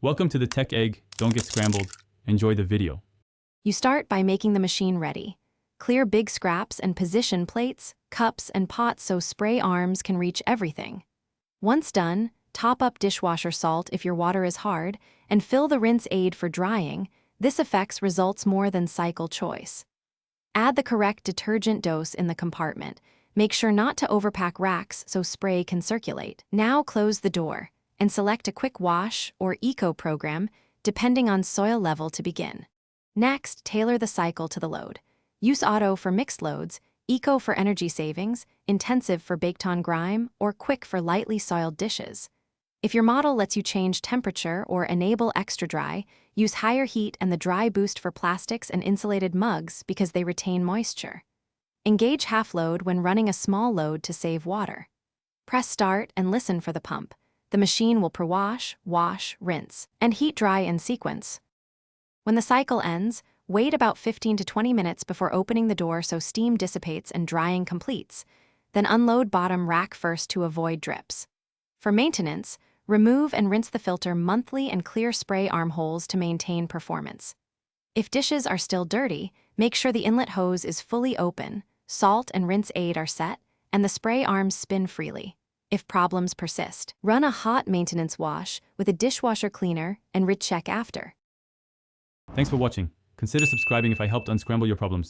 Welcome to the Tech Egg. Don't get scrambled. Enjoy the video. You start by making the machine ready. Clear big scraps and position plates, cups, and pots so spray arms can reach everything. Once done, top up dishwasher salt if your water is hard, and fill the rinse aid for drying. This affects results more than cycle choice. Add the correct detergent dose in the compartment. Make sure not to overpack racks so spray can circulate. Now close the door and select a quick wash or eco program, depending on soil level to begin. Next, tailor the cycle to the load. Use auto for mixed loads, eco for energy savings, intensive for baked-on grime, or quick for lightly soiled dishes. If your model lets you change temperature or enable extra dry, use higher heat and the dry boost for plastics and insulated mugs because they retain moisture. Engage half load when running a small load to save water. Press start and listen for the pump. The machine will pre-wash, wash, rinse, and heat dry in sequence. When the cycle ends, wait about 15 to 20 minutes before opening the door so steam dissipates and drying completes. Then unload bottom rack first to avoid drips. For maintenance, remove and rinse the filter monthly and clear spray arm holes to maintain performance. If dishes are still dirty, make sure the inlet hose is fully open, salt and rinse aid are set, and the spray arms spin freely. If problems persist, run a hot maintenance wash with a dishwasher cleaner and recheck after. Thanks for watching. Consider subscribing if I helped unscramble your problems.